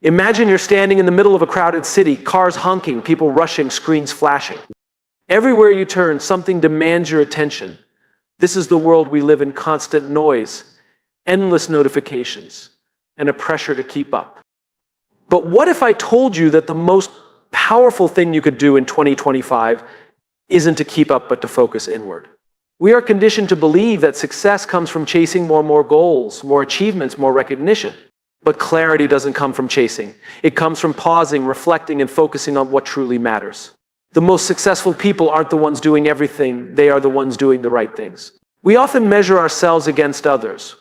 Imagine you're standing in the middle of a crowded city, cars honking, people rushing, screens flashing. Everywhere you turn, something demands your attention. This is the world we live in: constant noise, endless notifications, and a pressure to keep up. But what if I told you that the most powerful thing you could do in 2025 isn't to keep up, but to focus inward? We are conditioned to believe that success comes from chasing more goals, more achievements, more recognition. But clarity doesn't come from chasing. It comes from pausing, reflecting, and focusing on what truly matters. The most successful people aren't the ones doing everything, they are the ones doing the right things. We often measure ourselves against others.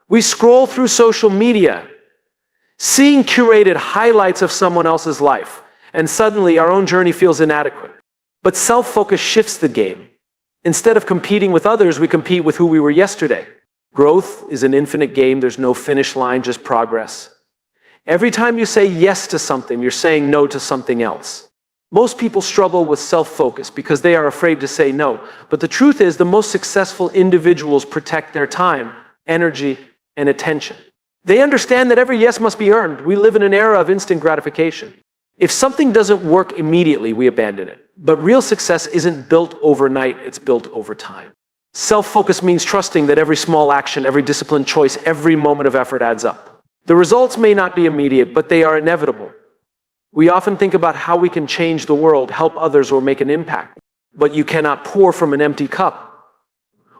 We scroll through social media, seeing curated highlights of someone else's life, and suddenly our own journey feels inadequate. But self-focus shifts the game. Instead of competing with others, we compete with who we were yesterday. Growth is an infinite game. There's no finish line, just progress. Every time you say yes to something, you're saying no to something else. Most people struggle with self-focus because they are afraid to say no. But the truth is, the most successful individuals protect their time, energy, and attention. They understand that every yes must be earned. We live in an era of instant gratification. If something doesn't work immediately, we abandon it. But real success isn't built overnight, it's built over time. Self-focus means trusting that every small action, every disciplined choice, every moment of effort adds up. The results may not be immediate, but they are inevitable. We often think about how we can change the world, help others, or make an impact. But you cannot pour from an empty cup.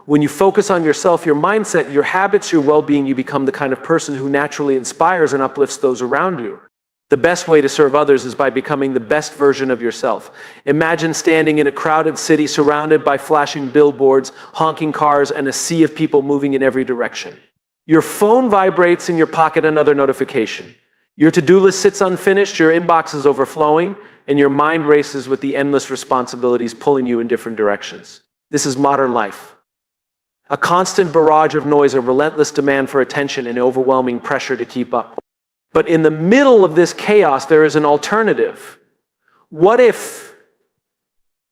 When you focus on yourself, your mindset, your habits, your well-being, you become the kind of person who naturally inspires and uplifts those around you. The best way to serve others is by becoming the best version of yourself. Imagine standing in a crowded city surrounded by flashing billboards, honking cars, and a sea of people moving in every direction. Your phone vibrates in your pocket, another notification. Your to-do list sits unfinished, your inbox is overflowing, and your mind races with the endless responsibilities pulling you in different directions. This is modern life. A constant barrage of noise, a relentless demand for attention, and overwhelming pressure to keep up. But in the middle of this chaos, there is an alternative. What if,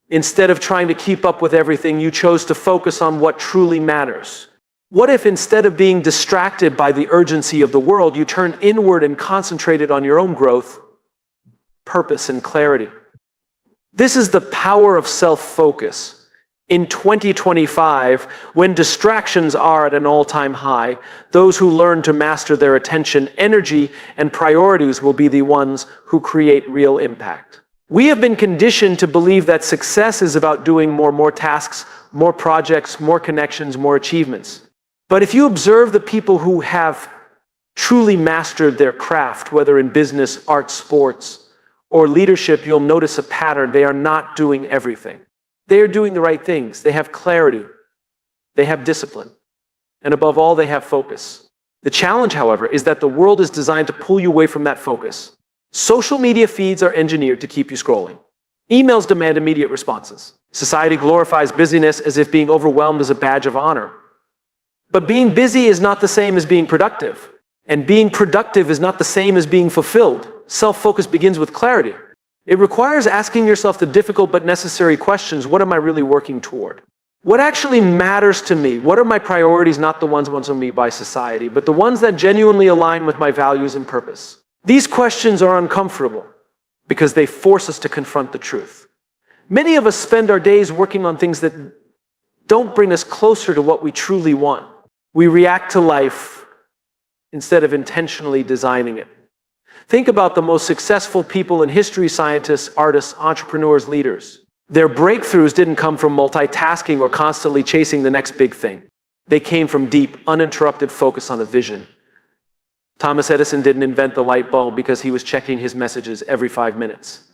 instead of trying to keep up with everything, you chose to focus on what truly matters? What if, instead of being distracted by the urgency of the world, you turned inward and concentrated on your own growth, purpose, and clarity? This is the power of self-focus. In 2025, when distractions are at an all-time high, those who learn to master their attention, energy, and priorities will be the ones who create real impact. We have been conditioned to believe that success is about doing more tasks, more projects, more connections, more achievements. But if you observe the people who have truly mastered their craft, whether in business, art, sports, or leadership, you'll notice a pattern. They are not doing everything. They are doing the right things. They have clarity. They have discipline. And above all, they have focus. The challenge, however, is that the world is designed to pull you away from that focus. Social media feeds are engineered to keep you scrolling. Emails demand immediate responses. Society glorifies busyness as if being overwhelmed is a badge of honor. But being busy is not the same as being productive. And being productive is not the same as being fulfilled. Self-focus begins with clarity. It requires asking yourself the difficult but necessary questions. What am I really working toward? What actually matters to me? What are my priorities, not the ones on me by society, but the ones that genuinely align with my values and purpose? These questions are uncomfortable because they force us to confront the truth. Many of us spend our days working on things that don't bring us closer to what we truly want. We react to life instead of intentionally designing it. Think about the most successful people in history: scientists, artists, entrepreneurs, leaders. Their breakthroughs didn't come from multitasking or constantly chasing the next big thing. They came from deep, uninterrupted focus on a vision. Thomas Edison didn't invent the light bulb because he was checking his messages every 5 minutes.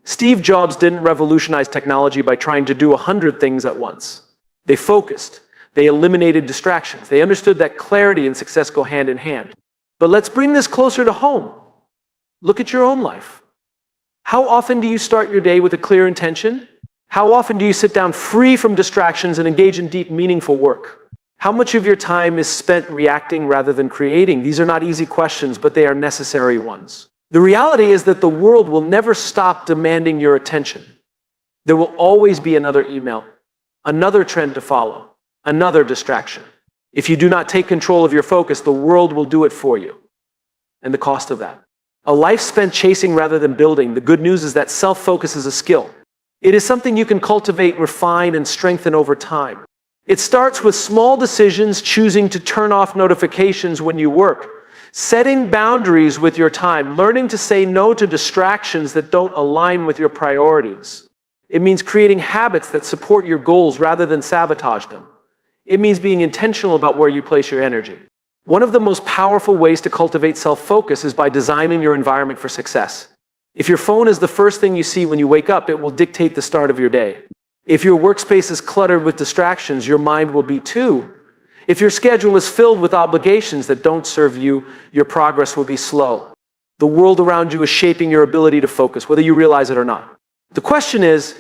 Steve Jobs didn't revolutionize technology by trying to do 100 things at once. They focused. They eliminated distractions. They understood that clarity and success go hand in hand. But let's bring this closer to home. Look at your own life. How often do you start your day with a clear intention? How often do you sit down free from distractions and engage in deep, meaningful work? How much of your time is spent reacting rather than creating? These are not easy questions, but they are necessary ones. The reality is that the world will never stop demanding your attention. There will always be another email, another trend to follow, another distraction. If you do not take control of your focus, the world will do it for you. And the cost of that. A life spent chasing rather than building. The good news is that self-focus is a skill. It is something you can cultivate, refine, and strengthen over time. It starts with small decisions, choosing to turn off notifications when you work, setting boundaries with your time, learning to say no to distractions that don't align with your priorities. It means creating habits that support your goals rather than sabotage them. It means being intentional about where you place your energy. One of the most powerful ways to cultivate self-focus is by designing your environment for success. If your phone is the first thing you see when you wake up, it will dictate the start of your day. If your workspace is cluttered with distractions, your mind will be too. If your schedule is filled with obligations that don't serve you, your progress will be slow. The world around you is shaping your ability to focus, whether you realize it or not. The question is,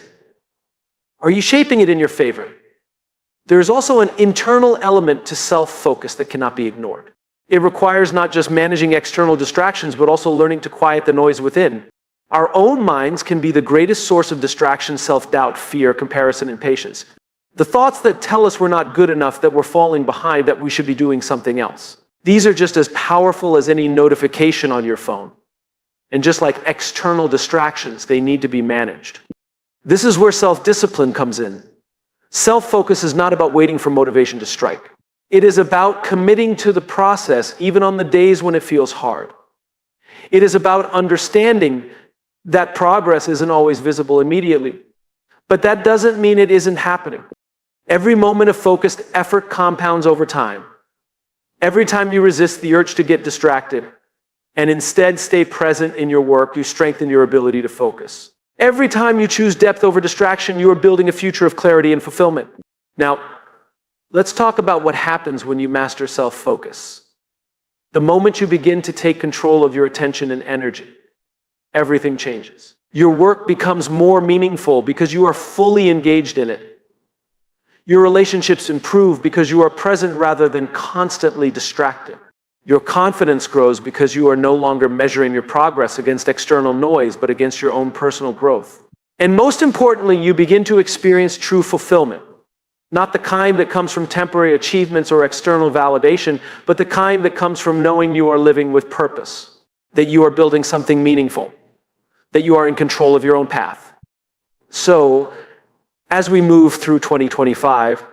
are you shaping it in your favor? There is also an internal element to self-focus that cannot be ignored. It requires not just managing external distractions, but also learning to quiet the noise within. Our own minds can be the greatest source of distraction, self-doubt, fear, comparison, and impatience. The thoughts that tell us we're not good enough, that we're falling behind, that we should be doing something else. These are just as powerful as any notification on your phone. And just like external distractions, they need to be managed. This is where self-discipline comes in. Self-focus is not about waiting for motivation to strike. It is about committing to the process, even on the days when it feels hard. It is about understanding that progress isn't always visible immediately. But that doesn't mean it isn't happening. Every moment of focused effort compounds over time. Every time you resist the urge to get distracted and instead stay present in your work, you strengthen your ability to focus. Every time you choose depth over distraction, you are building a future of clarity and fulfillment. Now, let's talk about what happens when you master self-focus. The moment you begin to take control of your attention and energy, everything changes. Your work becomes more meaningful because you are fully engaged in it. Your relationships improve because you are present rather than constantly distracted. Your confidence grows because you are no longer measuring your progress against external noise, but against your own personal growth. And most importantly, you begin to experience true fulfillment. Not the kind that comes from temporary achievements or external validation, but the kind that comes from knowing you are living with purpose, that you are building something meaningful, that you are in control of your own path. So, as we move through 2025,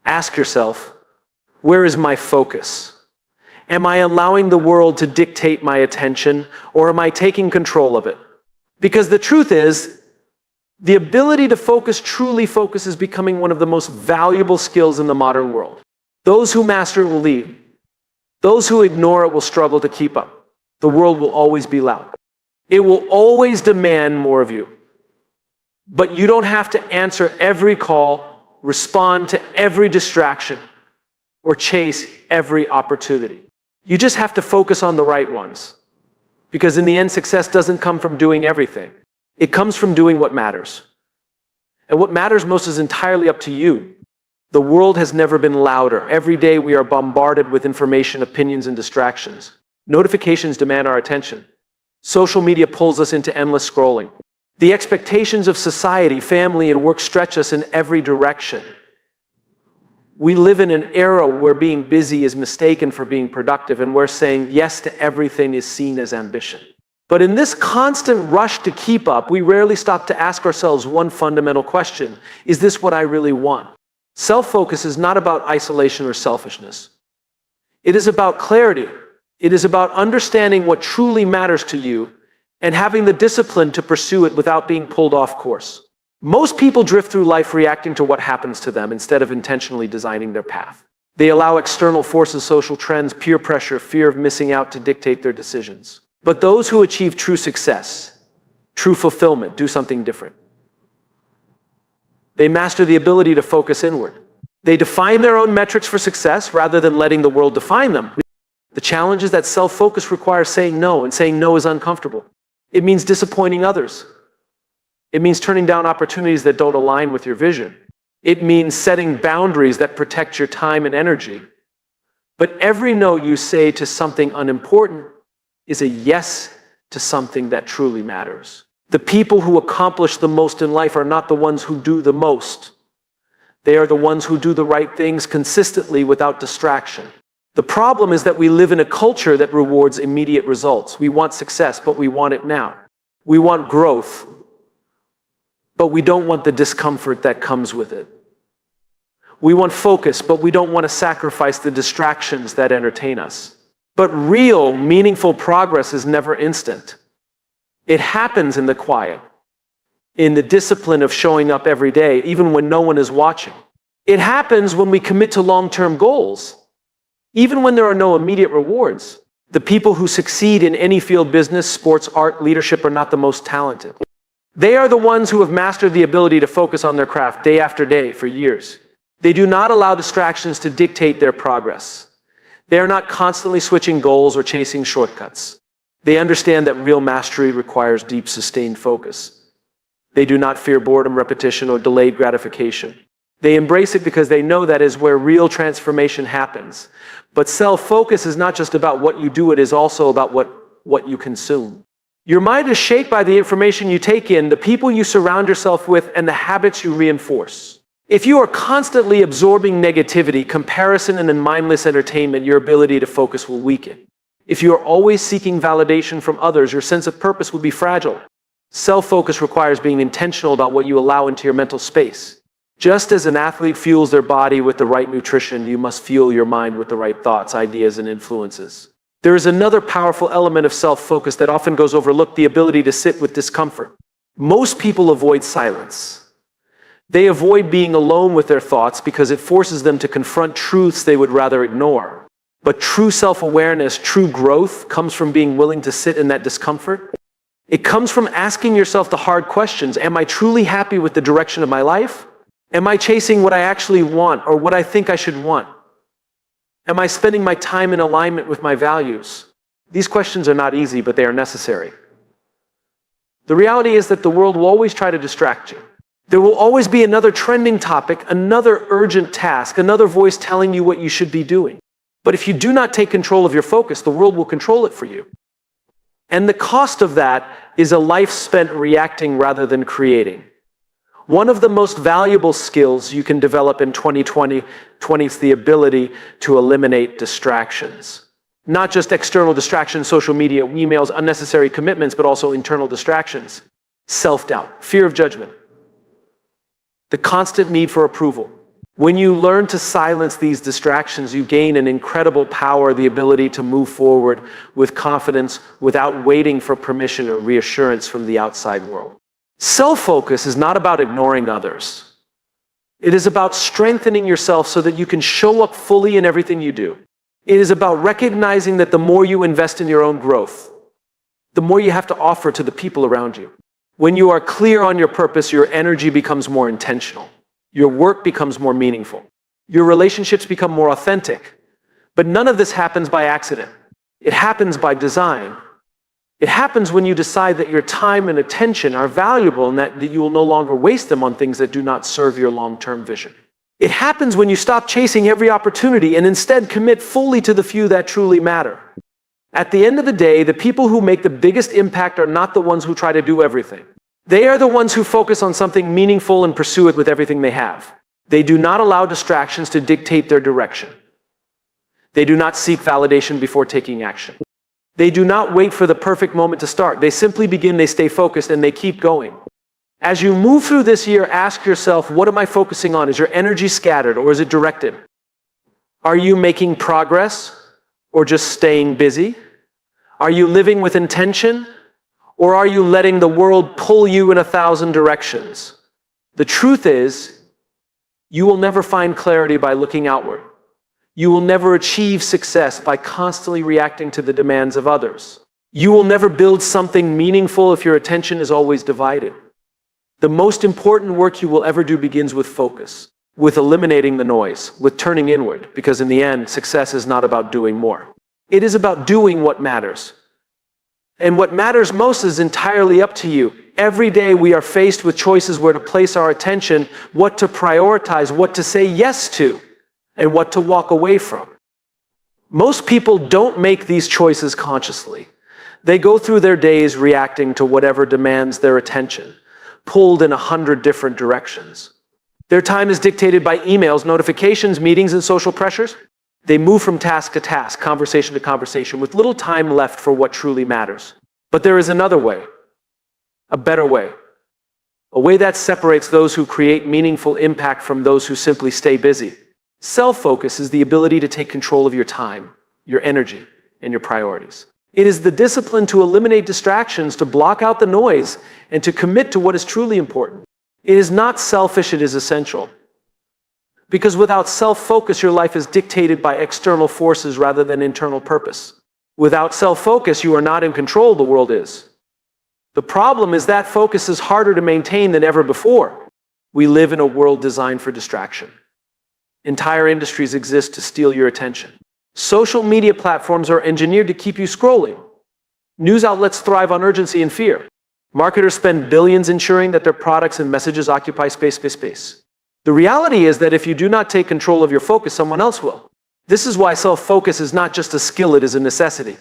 ask yourself, where is my focus? Am I allowing the world to dictate my attention, or am I taking control of it? Because the truth is, the ability to truly focus is becoming one of the most valuable skills in the modern world. Those who master it will lead. Those who ignore it will struggle to keep up. The world will always be loud. It will always demand more of you. But you don't have to answer every call, respond to every distraction, or chase every opportunity. You just have to focus on the right ones. Because in the end, success doesn't come from doing everything. It comes from doing what matters. And what matters most is entirely up to you. The world has never been louder. Every day we are bombarded with information, opinions, and distractions. Notifications demand our attention. Social media pulls us into endless scrolling. The expectations of society, family, and work stretch us in every direction. We live in an era where being busy is mistaken for being productive, and where saying yes to everything is seen as ambition. But in this constant rush to keep up, we rarely stop to ask ourselves one fundamental question: is this what I really want? Self-focus is not about isolation or selfishness. It is about clarity. It is about understanding what truly matters to you and having the discipline to pursue it without being pulled off course. Most people drift through life reacting to what happens to them instead of intentionally designing their path. They allow external forces, social trends, peer pressure, fear of missing out to dictate their decisions. But those who achieve true success, true fulfillment, do something different. They master the ability to focus inward. They define their own metrics for success rather than letting the world define them. The challenge is that self-focus requires saying no, and saying no is uncomfortable. It means disappointing others. It means turning down opportunities that don't align with your vision. It means setting boundaries that protect your time and energy. But every no you say to something unimportant is a yes to something that truly matters. The people who accomplish the most in life are not the ones who do the most. They are the ones who do the right things consistently without distraction. The problem is that we live in a culture that rewards immediate results. We want success, but we want it now. We want growth, but we don't want the discomfort that comes with it. We want focus, but we don't want to sacrifice the distractions that entertain us. But real, meaningful progress is never instant. It happens in the quiet, in the discipline of showing up every day, even when no one is watching. It happens when we commit to long-term goals, even when there are no immediate rewards. The people who succeed in any field, business, sports, art, leadership, are not the most talented. They are the ones who have mastered the ability to focus on their craft day after day for years. They do not allow distractions to dictate their progress. They are not constantly switching goals or chasing shortcuts. They understand that real mastery requires deep, sustained focus. They do not fear boredom, repetition, or delayed gratification. They embrace it because they know that is where real transformation happens. But self-focus is not just about what you do, it is also about what you consume. Your mind is shaped by the information you take in, the people you surround yourself with, and the habits you reinforce. If you are constantly absorbing negativity, comparison, and mindless entertainment, your ability to focus will weaken. If you are always seeking validation from others, your sense of purpose will be fragile. Self-focus requires being intentional about what you allow into your mental space. Just as an athlete fuels their body with the right nutrition, you must fuel your mind with the right thoughts, ideas, and influences. There is another powerful element of self-focus that often goes overlooked: the ability to sit with discomfort. Most people avoid silence. They avoid being alone with their thoughts because it forces them to confront truths they would rather ignore. But true self-awareness, true growth, comes from being willing to sit in that discomfort. It comes from asking yourself the hard questions. Am I truly happy with the direction of my life? Am I chasing what I actually want or what I think I should want? Am I spending my time in alignment with my values? These questions are not easy, but they are necessary. The reality is that the world will always try to distract you. There will always be another trending topic, another urgent task, another voice telling you what you should be doing. But if you do not take control of your focus, the world will control it for you. And the cost of that is a life spent reacting rather than creating. One of the most valuable skills you can develop in 2020 is the ability to eliminate distractions. Not just external distractions, social media, emails, unnecessary commitments, but also internal distractions. Self-doubt, fear of judgment, the constant need for approval. When you learn to silence these distractions, you gain an incredible power, the ability to move forward with confidence without waiting for permission or reassurance from the outside world. Self-focus is not about ignoring others. It is about strengthening yourself so that you can show up fully in everything you do. It is about recognizing that the more you invest in your own growth, the more you have to offer to the people around you. When you are clear on your purpose, your energy becomes more intentional. Your work becomes more meaningful. Your relationships become more authentic. But none of this happens by accident. It happens by design. It happens when you decide that your time and attention are valuable and that you will no longer waste them on things that do not serve your long-term vision. It happens when you stop chasing every opportunity and instead commit fully to the few that truly matter. At the end of the day, the people who make the biggest impact are not the ones who try to do everything. They are the ones who focus on something meaningful and pursue it with everything they have. They do not allow distractions to dictate their direction. They do not seek validation before taking action. They do not wait for the perfect moment to start. They simply begin, they stay focused, and they keep going. As you move through this year, ask yourself, what am I focusing on? Is your energy scattered or is it directed? Are you making progress or just staying busy? Are you living with intention or are you letting the world pull you in 1,000 directions? The truth is, you will never find clarity by looking outward. You will never achieve success by constantly reacting to the demands of others. You will never build something meaningful if your attention is always divided. The most important work you will ever do begins with focus, with eliminating the noise, with turning inward, because in the end, success is not about doing more. It is about doing what matters. And what matters most is entirely up to you. Every day we are faced with choices where to place our attention, what to prioritize, what to say yes to, and what to walk away from. Most people don't make these choices consciously. They go through their days reacting to whatever demands their attention, pulled in 100 different directions. Their time is dictated by emails, notifications, meetings, and social pressures. They move from task to task, conversation to conversation, with little time left for what truly matters. But there is another way, a better way, a way that separates those who create meaningful impact from those who simply stay busy. Self-focus is the ability to take control of your time, your energy, and your priorities. It is the discipline to eliminate distractions, to block out the noise, and to commit to what is truly important. It is not selfish, it is essential. Because without self-focus, your life is dictated by external forces rather than internal purpose. Without self-focus, you are not in control, the world is. The problem is that focus is harder to maintain than ever before. We live in a world designed for distraction. Entire industries exist to steal your attention. Social media platforms are engineered to keep you scrolling. News outlets thrive on urgency and fear. Marketers spend billions ensuring that their products and messages occupy space. The reality is that if you do not take control of your focus, someone else will. This is why self-focus is not just a skill, it is a necessity.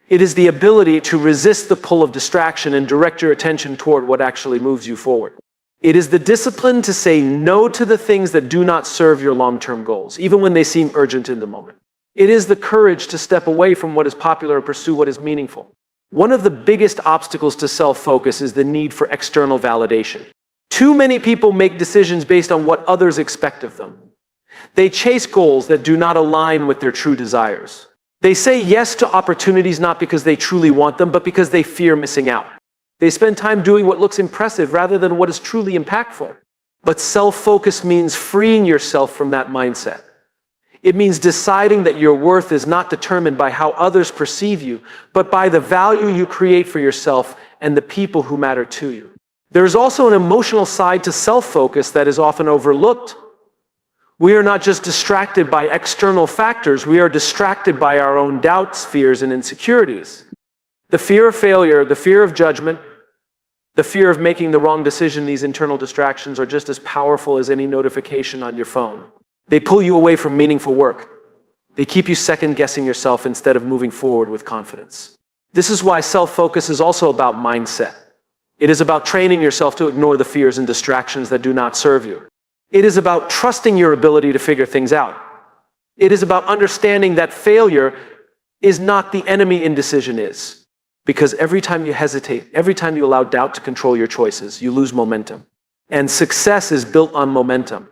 It is the ability to resist the pull of distraction and direct your attention toward what actually moves you forward. It is the discipline to say no to the things that do not serve your long-term goals, even when they seem urgent in the moment. It is the courage to step away from what is popular and pursue what is meaningful. One of the biggest obstacles to self-focus is the need for external validation. Too many people make decisions based on what others expect of them. They chase goals that do not align with their true desires. They say yes to opportunities not because they truly want them, but because they fear missing out. They spend time doing what looks impressive rather than what is truly impactful. But self-focus means freeing yourself from that mindset. It means deciding that your worth is not determined by how others perceive you, but by the value you create for yourself and the people who matter to you. There is also an emotional side to self-focus that is often overlooked. We are not just distracted by external factors, we are distracted by our own doubts, fears, and insecurities. The fear of failure, the fear of judgment, the fear of making the wrong decision, these internal distractions are just as powerful as any notification on your phone. They pull you away from meaningful work. They keep you second-guessing yourself instead of moving forward with confidence. This is why self-focus is also about mindset. It is about training yourself to ignore the fears and distractions that do not serve you. It is about trusting your ability to figure things out. It is about understanding that failure is not the enemy indecision is. Because every time you hesitate, every time you allow doubt to control your choices, you lose momentum. And success is built on momentum.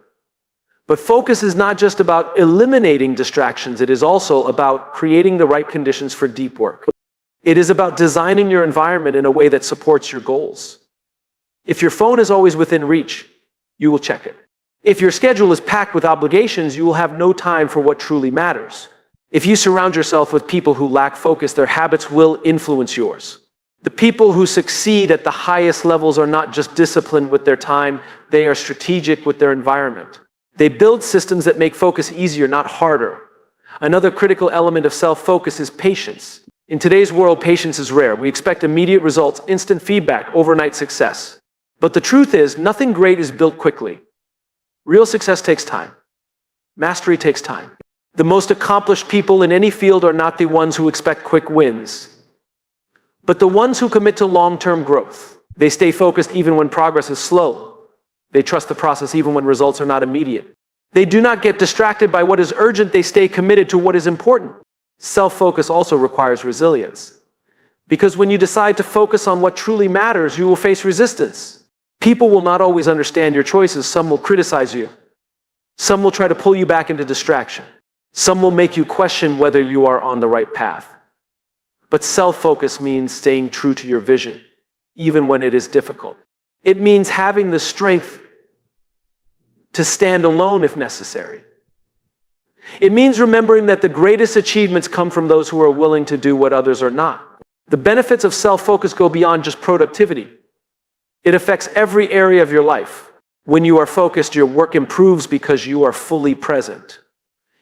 But focus is not just about eliminating distractions, it is also about creating the right conditions for deep work. It is about designing your environment in a way that supports your goals. If your phone is always within reach, you will check it. If your schedule is packed with obligations, you will have no time for what truly matters. If you surround yourself with people who lack focus, their habits will influence yours. The people who succeed at the highest levels are not just disciplined with their time, they are strategic with their environment. They build systems that make focus easier, not harder. Another critical element of self-focus is patience. In today's world, patience is rare. We expect immediate results, instant feedback, overnight success. But the truth is, nothing great is built quickly. Real success takes time. Mastery takes time. The most accomplished people in any field are not the ones who expect quick wins, but the ones who commit to long-term growth. They stay focused even when progress is slow. They trust the process even when results are not immediate. They do not get distracted by what is urgent. They stay committed to what is important. Self-focus also requires resilience. Because when you decide to focus on what truly matters, you will face resistance. People will not always understand your choices. Some will criticize you. Some will try to pull you back into distraction. Some will make you question whether you are on the right path. But self-focus means staying true to your vision, even when it is difficult. It means having the strength to stand alone if necessary. It means remembering that the greatest achievements come from those who are willing to do what others are not. The benefits of self-focus go beyond just productivity. It affects every area of your life. When you are focused, your work improves because you are fully present.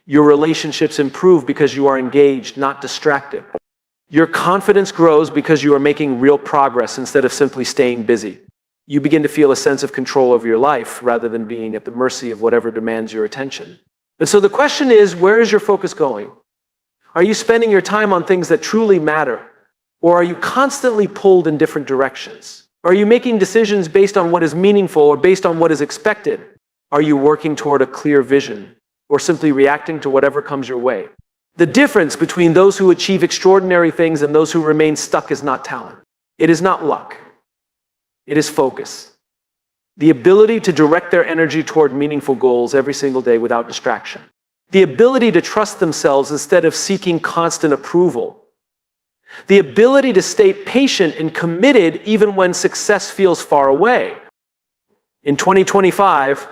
Your relationships improve because you are engaged, not distracted. Your confidence grows because you are making real progress instead of simply staying busy. You begin to feel a sense of control over your life rather than being at the mercy of whatever demands your attention. And so the question is, where is your focus going? Are you spending your time on things that truly matter? Or are you constantly pulled in different directions? Are you making decisions based on what is meaningful or based on what is expected? Are you working toward a clear vision? or simply reacting to whatever comes your way. The difference between those who achieve extraordinary things and those who remain stuck is not talent. It is not luck. It is focus. The ability to direct their energy toward meaningful goals every single day without distraction. The ability to trust themselves instead of seeking constant approval. The ability to stay patient and committed even when success feels far away. In 2025,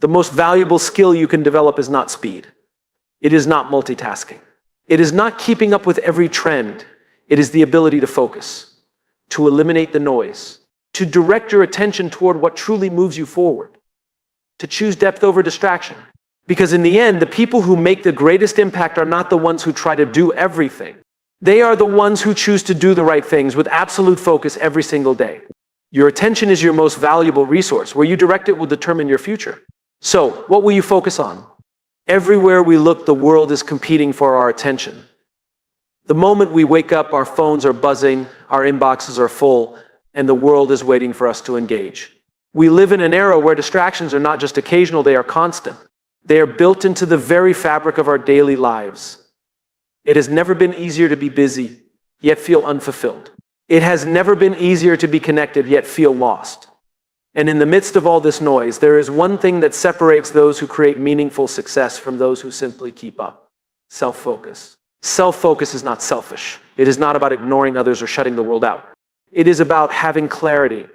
the most valuable skill you can develop is not speed. It is not multitasking. It is not keeping up with every trend. It is the ability to focus, to eliminate the noise, to direct your attention toward what truly moves you forward, to choose depth over distraction. Because in the end, the people who make the greatest impact are not the ones who try to do everything. They are the ones who choose to do the right things with absolute focus every single day. Your attention is your most valuable resource. Where you direct it will determine your future. So, what will you focus on? Everywhere we look, the world is competing for our attention. The moment we wake up, our phones are buzzing, our inboxes are full, and the world is waiting for us to engage. We live in an era where distractions are not just occasional, they are constant. They are built into the very fabric of our daily lives. It has never been easier to be busy, yet feel unfulfilled. It has never been easier to be connected, yet feel lost. And in the midst of all this noise, there is one thing that separates those who create meaningful success from those who simply keep up: self-focus. Self-focus is not selfish. It is not about ignoring others or shutting the world out. It is about having clarity.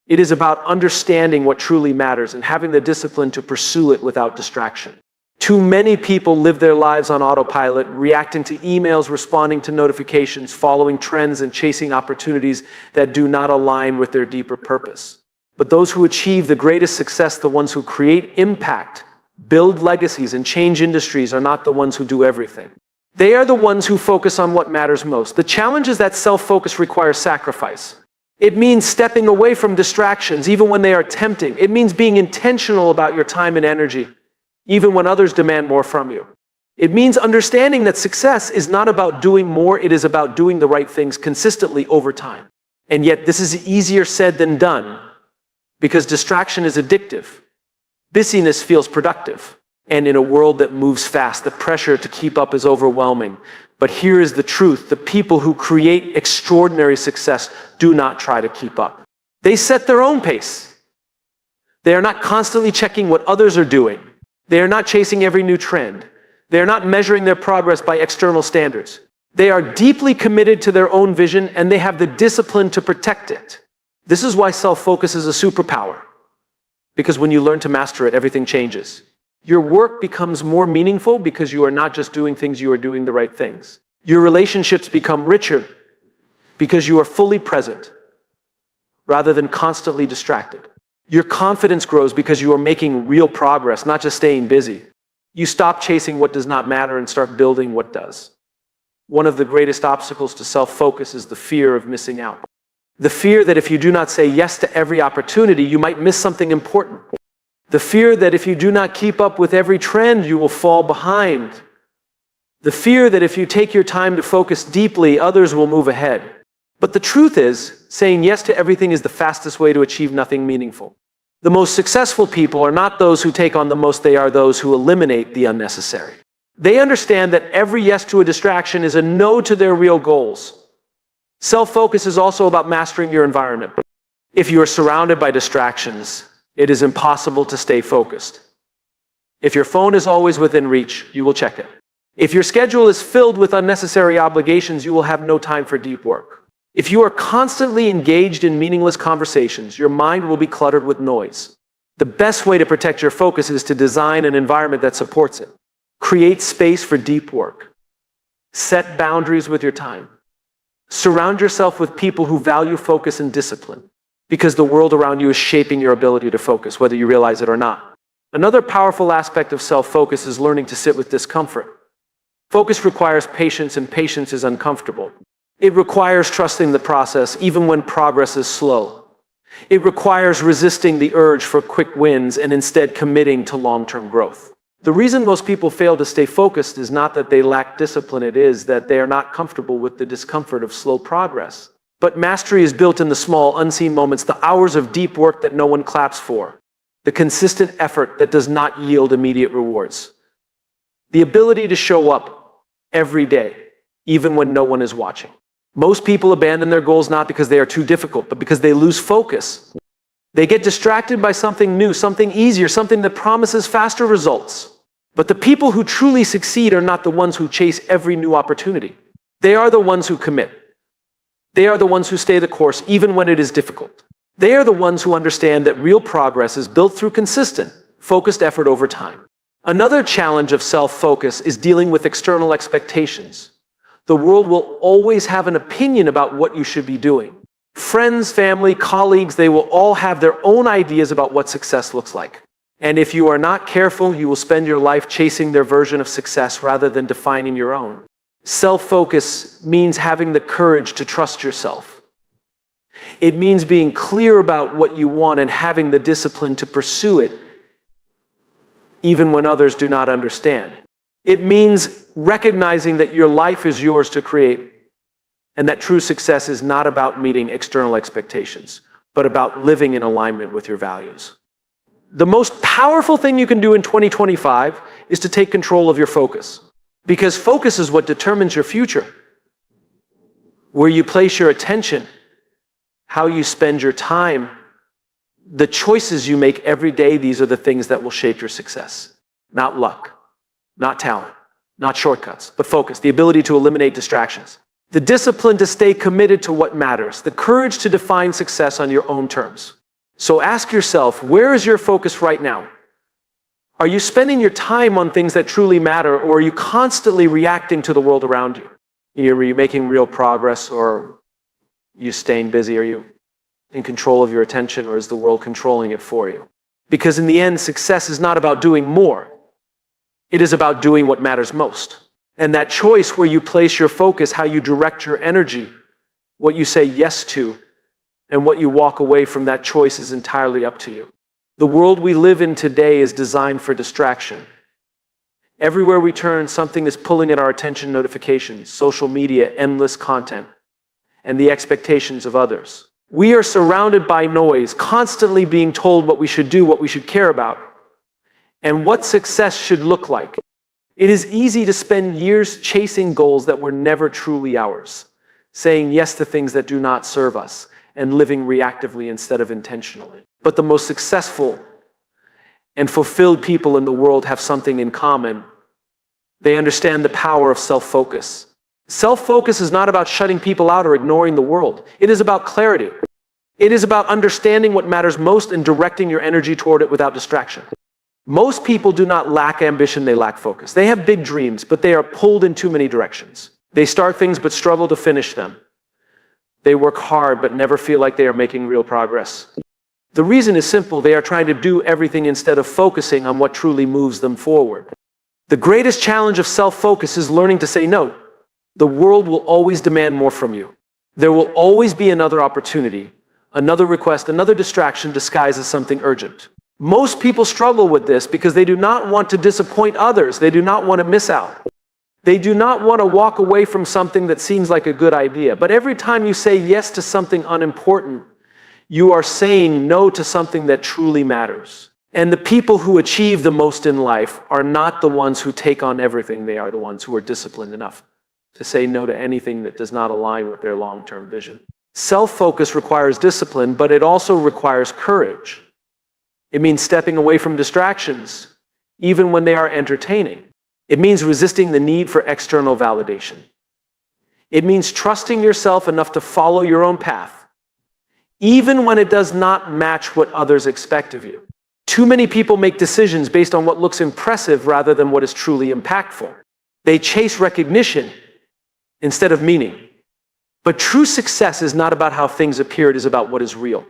It is about understanding what truly matters and having the discipline to pursue it without distraction. Too many people live their lives on autopilot, reacting to emails, responding to notifications, following trends, and chasing opportunities that do not align with their deeper purpose. But those who achieve the greatest success, the ones who create impact, build legacies, and change industries, are not the ones who do everything. They are the ones who focus on what matters most. The challenge is that self-focus requires sacrifice. It means stepping away from distractions, even when they are tempting. It means being intentional about your time and energy, even when others demand more from you. It means understanding that success is not about doing more, it is about doing the right things consistently over time. And yet this is easier said than done, because distraction is addictive. Busyness feels productive. And in a world that moves fast, the pressure to keep up is overwhelming. But here is the truth: the people who create extraordinary success do not try to keep up. They set their own pace. They are not constantly checking what others are doing. They are not chasing every new trend. They are not measuring their progress by external standards. They are deeply committed to their own vision, and they have the discipline to protect it. This is why self-focus is a superpower. Because when you learn to master it, everything changes. Your work becomes more meaningful because you are not just doing things, you are doing the right things. Your relationships become richer because you are fully present rather than constantly distracted. Your confidence grows because you are making real progress, not just staying busy. You stop chasing what does not matter and start building what does. One of the greatest obstacles to self-focus is the fear of missing out. The fear that if you do not say yes to every opportunity, you might miss something important. The fear that if you do not keep up with every trend, you will fall behind. The fear that if you take your time to focus deeply, others will move ahead. But the truth is, saying yes to everything is the fastest way to achieve nothing meaningful. The most successful people are not those who take on the most, they are those who eliminate the unnecessary. They understand that every yes to a distraction is a no to their real goals. Self-focus is also about mastering your environment. If you are surrounded by distractions, it is impossible to stay focused. If your phone is always within reach, you will check it. If your schedule is filled with unnecessary obligations, you will have no time for deep work. If you are constantly engaged in meaningless conversations, your mind will be cluttered with noise. The best way to protect your focus is to design an environment that supports it. Create space for deep work. Set boundaries with your time. Surround yourself with people who value focus and discipline, because the world around you is shaping your ability to focus, whether you realize it or not. Another powerful aspect of self-focus is learning to sit with discomfort. Focus requires patience, and patience is uncomfortable. It requires trusting the process, even when progress is slow. It requires resisting the urge for quick wins and instead committing to long-term growth. The reason most people fail to stay focused is not that they lack discipline, it is that they are not comfortable with the discomfort of slow progress. But mastery is built in the small, unseen moments, the hours of deep work that no one claps for. the consistent effort that does not yield immediate rewards, the ability to show up every day, even when no one is watching. Most people abandon their goals not because they are too difficult, but because they lose focus. They get distracted by something new, something easier, something that promises faster results. But the people who truly succeed are not the ones who chase every new opportunity. They are the ones who commit. They are the ones who stay the course even when it is difficult. They are the ones who understand that real progress is built through consistent, focused effort over time. Another challenge of self-focus is dealing with external expectations. The world will always have an opinion about what you should be doing. Friends, family, colleagues, they will all have their own ideas about what success looks like. And if you are not careful, you will spend your life chasing their version of success rather than defining your own. Self-focus means having the courage to trust yourself. It means being clear about what you want and having the discipline to pursue it, even when others do not understand. It means recognizing that your life is yours to create, and that true success is not about meeting external expectations, but about living in alignment with your values. The most powerful thing you can do in 2025 is to take control of your focus, because focus is what determines your future. Where you place your attention, how you spend your time, the choices you make every day, these are the things that will shape your success. Not luck, not talent, not shortcuts, but focus, the ability to eliminate distractions. The discipline to stay committed to what matters, the courage to define success on your own terms. So ask yourself, where is your focus right now? Are you spending your time on things that truly matter, or are you constantly reacting to the world around you? Are you making real progress, or are you staying busy? Are you in control of your attention, or is the world controlling it for you? Because in the end, success is not about doing more. It is about doing what matters most. And that choice where you place your focus, how you direct your energy, what you say yes to, and what you walk away from, that choice is entirely up to you. The world we live in today is designed for distraction. Everywhere we turn, something is pulling at our attention: notifications, social media, endless content, and the expectations of others. We are surrounded by noise, constantly being told what we should do, what we should care about, and what success should look like. It is easy to spend years chasing goals that were never truly ours, saying yes to things that do not serve us, and living reactively instead of intentionally. But the most successful and fulfilled people in the world have something in common. They understand the power of self-focus. Self-focus is not about shutting people out or ignoring the world. It is about clarity. It is about understanding what matters most and directing your energy toward it without distraction. Most people do not lack ambition, they lack focus. They have big dreams, but they are pulled in too many directions. They start things but struggle to finish them. They work hard but never feel like they are making real progress. The reason is simple: they are trying to do everything instead of focusing on what truly moves them forward. The greatest challenge of self-focus is learning to say no. The world will always demand more from you. There will always be another opportunity, another request, another distraction disguised as something urgent. Most people struggle with this because they do not want to disappoint others. They do not want to miss out. They do not want to walk away from something that seems like a good idea. But every time you say yes to something unimportant, you are saying no to something that truly matters. And the people who achieve the most in life are not the ones who take on everything. They are the ones who are disciplined enough to say no to anything that does not align with their long-term vision. Self-focus requires discipline, but it also requires courage. It means stepping away from distractions, even when they are entertaining. It means resisting the need for external validation. It means trusting yourself enough to follow your own path, even when it does not match what others expect of you. Too many people make decisions based on what looks impressive rather than what is truly impactful. They chase recognition instead of meaning. But true success is not about how things appear, it is about what is real.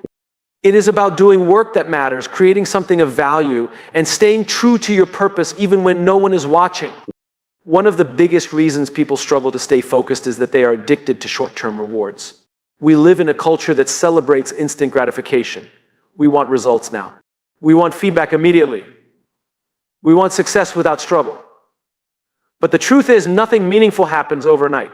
It is about doing work that matters, creating something of value, and staying true to your purpose even when no one is watching. One of the biggest reasons people struggle to stay focused is that they are addicted to short-term rewards. We live in a culture that celebrates instant gratification. We want results now. We want feedback immediately. We want success without struggle. But the truth is, nothing meaningful happens overnight.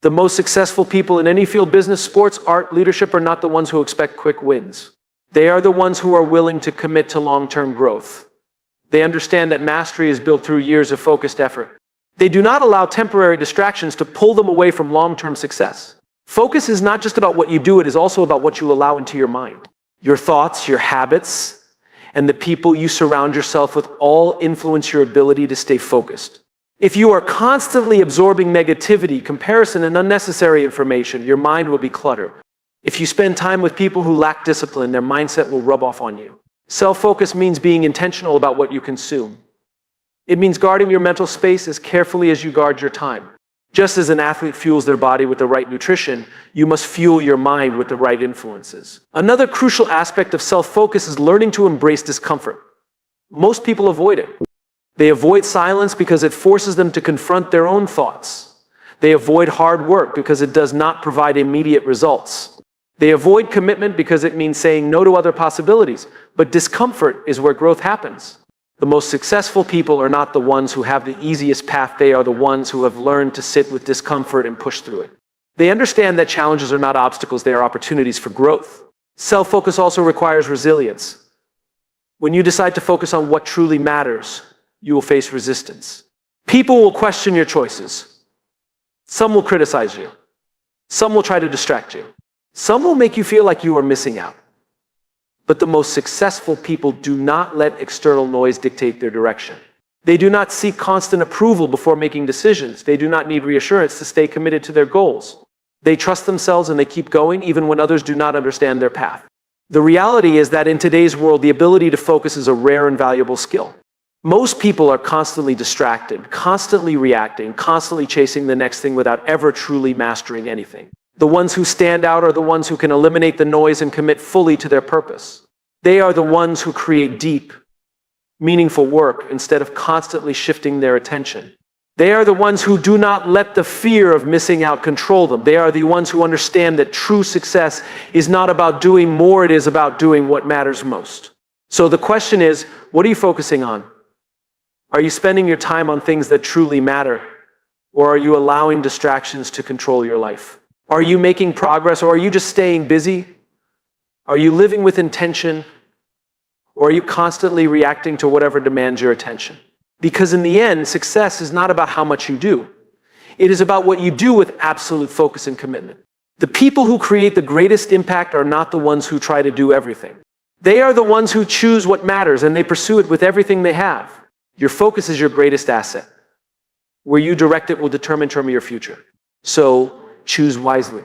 The most successful people in any field, business, sports, art, leadership, are not the ones who expect quick wins. They are the ones who are willing to commit to long-term growth. They understand that mastery is built through years of focused effort. They do not allow temporary distractions to pull them away from long-term success. Focus is not just about what you do, it is also about what you allow into your mind. Your thoughts, your habits, and the people you surround yourself with all influence your ability to stay focused. If you are constantly absorbing negativity, comparison, and unnecessary information, your mind will be cluttered. If you spend time with people who lack discipline, their mindset will rub off on you. Self-focus means being intentional about what you consume. It means guarding your mental space as carefully as you guard your time. Just as an athlete fuels their body with the right nutrition, you must fuel your mind with the right influences. Another crucial aspect of self-focus is learning to embrace discomfort. Most people avoid it. They avoid silence because it forces them to confront their own thoughts. They avoid hard work because it does not provide immediate results. They avoid commitment because it means saying no to other possibilities. But discomfort is where growth happens. The most successful people are not the ones who have the easiest path. They are the ones who have learned to sit with discomfort and push through it. They understand that challenges are not obstacles, they are opportunities for growth. Self-focus also requires resilience. When you decide to focus on what truly matters, you will face resistance. People will question your choices. Some will criticize you. Some will try to distract you. Some will make you feel like you are missing out. But the most successful people do not let external noise dictate their direction. They do not seek constant approval before making decisions. They do not need reassurance to stay committed to their goals. They trust themselves and they keep going even when others do not understand their path. The reality is that in today's world, the ability to focus is a rare and valuable skill. Most people are constantly distracted, constantly reacting, constantly chasing the next thing without ever truly mastering anything. The ones who stand out are the ones who can eliminate the noise and commit fully to their purpose. They are the ones who create deep, meaningful work instead of constantly shifting their attention. They are the ones who do not let the fear of missing out control them. They are the ones who understand that true success is not about doing more, it is about doing what matters most. So the question is, what are you focusing on? Are you spending your time on things that truly matter? Or are you allowing distractions to control your life? Are you making progress, or are you just staying busy? Are you living with intention, or are you constantly reacting to whatever demands your attention? Because in the end, success is not about how much you do. It is about what you do with absolute focus and commitment. The people who create the greatest impact are not the ones who try to do everything. They are the ones who choose what matters and they pursue it with everything they have. Your focus is your greatest asset. Where you direct it will determine your future. So choose wisely.